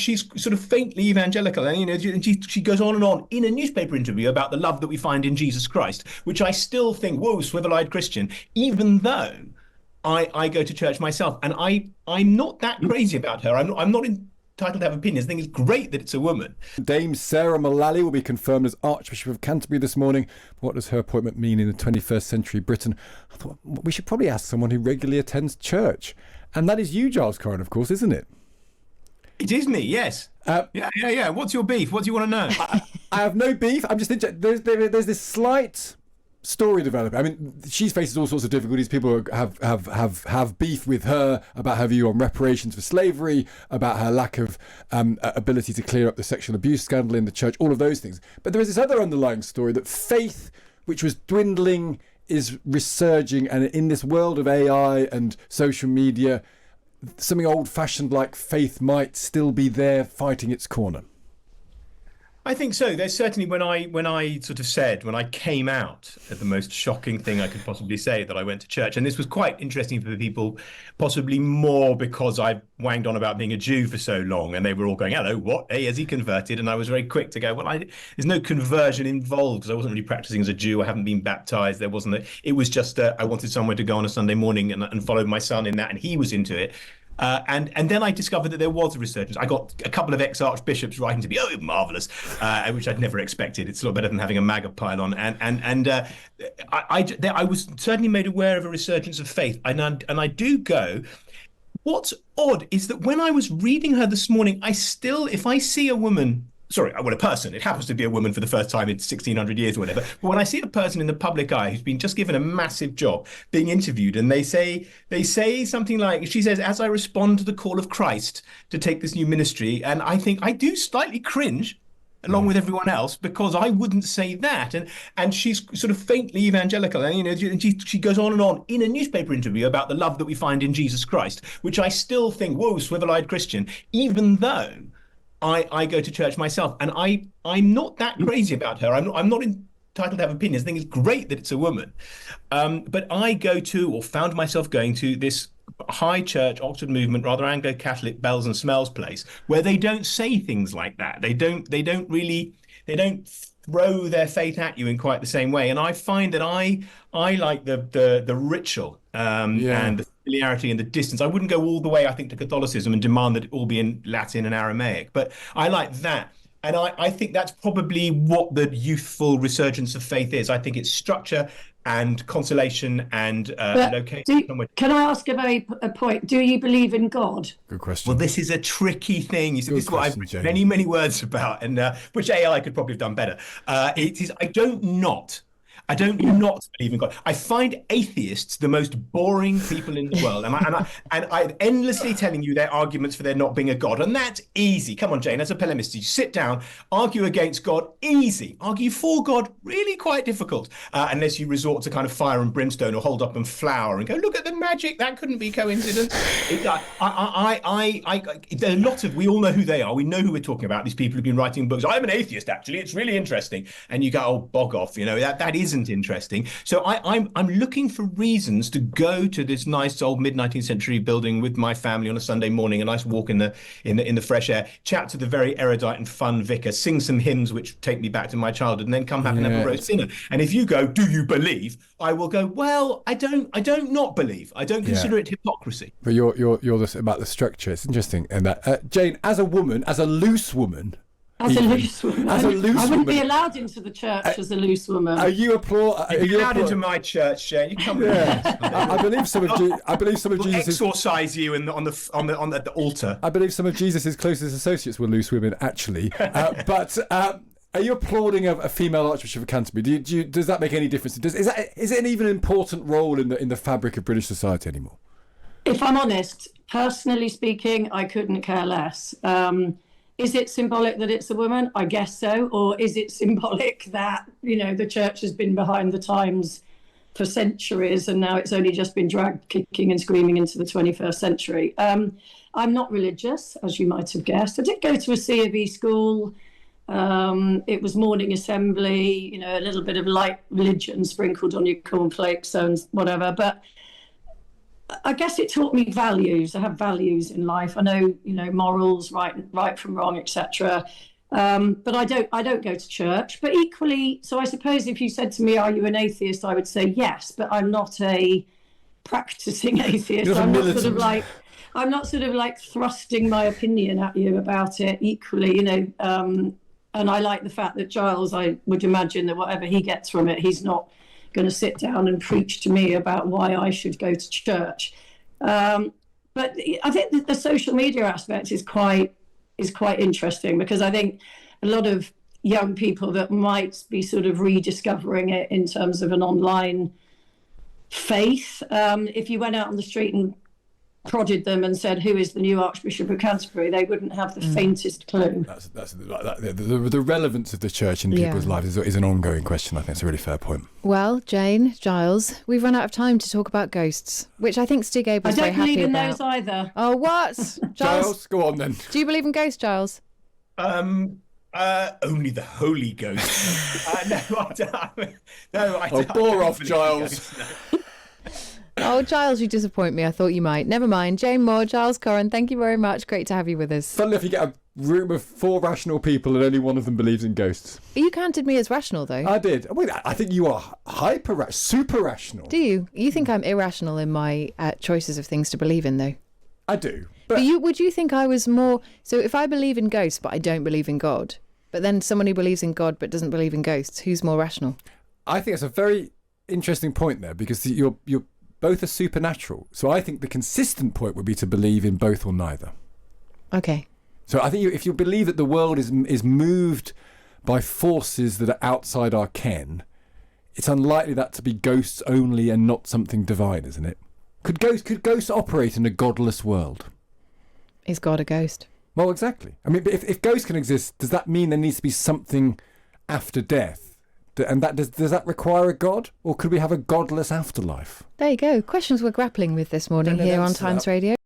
she's sort of faintly evangelical, and she goes on and on in a newspaper interview about the love that we find in Jesus Christ, which I still think, whoa, swivel-eyed Christian, even though I go to church myself, and I'm not that crazy about her. I'm not entitled to have opinions. I think it's great that it's a woman. Dame Sarah Mullally will be confirmed as Archbishop of Canterbury this morning. What does her appointment mean in the 21st century Britain? I thought we should probably ask someone who regularly attends church. And that is you, Giles Coren, of course, isn't it? It is me, yes. Yeah. What's your beef? What do you want to know? I have no beef. I'm just interested. There's this slight story developing. I mean, she faces all sorts of difficulties. People have beef with her about her view on reparations for slavery, about her lack of ability to clear up the sexual abuse scandal in the church, all of those things. But there is this other underlying story that faith, which was dwindling, is resurging, and in this world of AI and social media, something old-fashioned like faith might still be there fighting its corner. I think so. There's certainly when I came out at the most shocking thing I could possibly say, that I went to church. And this was quite interesting for people, possibly more because I wanged on about being a Jew for so long, and they were all going, hello, what? Hey, has he converted? And I was very quick to go, well, there's no conversion involved, because I wasn't really practicing as a Jew. I haven't been baptized. It was just I wanted somewhere to go on a Sunday morning and follow my son in that, and he was into it. And then I discovered that there was a resurgence. I got a couple of ex-archbishops writing to me, oh, marvellous, which I'd never expected. It's a lot better than having a MAGA pylon. And I was certainly made aware of a resurgence of faith. And I do go, what's odd is that when I was reading her this morning, if I see a woman, a person, it happens to be a woman for the first time in 1600 years or whatever, but when I see a person in the public eye who's been just given a massive job being interviewed, and they say something like, she says, as I respond to the call of Christ to take this new ministry, and I think I do slightly cringe along with everyone else, because I wouldn't say that. And she's sort of faintly evangelical, and she goes on and on in a newspaper interview about the love that we find in Jesus Christ, which I still think, whoa, swivel-eyed Christian, even though I go to church myself, and I'm not that crazy about her. I'm not entitled to have opinions. I think it's great that it's a woman. But I go to, or found myself going to, this high church, Oxford movement, rather Anglo-Catholic bells and smells place, where they don't say things like that. They don't throw their faith at you in quite the same way. And I find that I like the ritual and the familiarity and the distance. I wouldn't go all the way, I think, to Catholicism and demand that it all be in Latin and Aramaic, but I like that. And I think that's probably what the youthful resurgence of faith is. I think it's structure and consolation and location. Can I ask a point? Do you believe in God? Good question. Well, this is a tricky thing. This is what I've written many words about, and which AI could probably have done better. It is. I don't not believe in God. I find atheists the most boring people in the world, and I'm endlessly telling you their arguments for there not being a God, and that's easy. Come on, Jane, as a polemist, you sit down, argue against God, easy. Argue for God, really quite difficult, unless you resort to kind of fire and brimstone, or hold up and flower and go, look at the magic, that couldn't be coincidence. There are a lot of, we all know who they are. We know who we're talking about. These people who've been writing books. I'm an atheist, actually. It's really interesting. And you go, oh, bog off. That isn't interesting. So I'm looking for reasons to go to this nice old mid-19th century building with my family on a Sunday morning, a nice walk in the fresh air, chat to the very erudite and fun vicar, sing some hymns which take me back to my childhood, and then come back and have a roast dinner. And if you go, do you believe? I will go, well, I don't not believe. I don't consider it hypocrisy. But you're about the structure. It's interesting. And that Jane, as a woman, as a loose woman. I wouldn't be allowed into the church as a loose woman. Are you allowed into my church, Jane? You come. I believe some of Jesus exorcise you on the altar. I believe some of Jesus's closest associates were loose women, actually. But are you applauding a female Archbishop of Canterbury? Does that make any difference? Is it an even important role in the fabric of British society anymore? If I'm honest, personally speaking, I couldn't care less. Is it symbolic that it's a woman? I guess so. Or is it symbolic that, the church has been behind the times for centuries and now it's only just been dragged kicking and screaming into the 21st century? I'm not religious, as you might have guessed. I did go to a C of E school. It was morning assembly, a little bit of light religion sprinkled on your cornflakes and whatever. But I guess it taught me values. I have values in life. I know, morals, right from wrong, etc. But I don't go to church. But equally, so I suppose if you said to me, "Are you an atheist?" I would say yes, but I'm not a practicing atheist. I'm not sort of like thrusting my opinion at you about it. Equally, and I like the fact that Giles, I would imagine that whatever he gets from it, he's not going to sit down and preach to me about why I should go to church. But I think that the social media aspect is quite interesting, because I think a lot of young people that might be sort of rediscovering it in terms of an online faith, if you went out on the street and prodded them and said, "Who is the new Archbishop of Canterbury?" they wouldn't have the faintest clue. The relevance of the church in people's lives is an ongoing question. I think it's a really fair point. Well, Jane, Giles, we've run out of time to talk about ghosts, which I think Stig Abell's very happy about. I don't believe in those either. Oh, what? Giles, go on then. Do you believe in ghosts, Giles? Only the Holy Ghost. No, I don't. No, I don't. Bore off, Giles. Oh, Giles, you disappoint me. I thought you might. Never mind. Jane Moore, Giles Coren, thank you very much. Great to have you with us. Funnily enough, you get a room of 4 rational people and only one of them believes in ghosts. You counted me as rational, though. I did. Wait, I think you are super rational. Do you? You think I'm irrational in my choices of things to believe in, though? I do. But would you think I was more... So if I believe in ghosts, but I don't believe in God, but then someone who believes in God but doesn't believe in ghosts, who's more rational? I think it's a very interesting point there, because you're both are supernatural. So I think the consistent point would be to believe in both or neither. Okay. So I think if you believe that the world is moved by forces that are outside our ken, it's unlikely that to be ghosts only and not something divine, isn't it? Could ghosts operate in a godless world? Is God a ghost? Well, exactly. I mean, if ghosts can exist, does that mean there needs to be something after death? And does that require a god, or could we have a godless afterlife? There you go. Questions we're grappling with this morning here on Times Radio.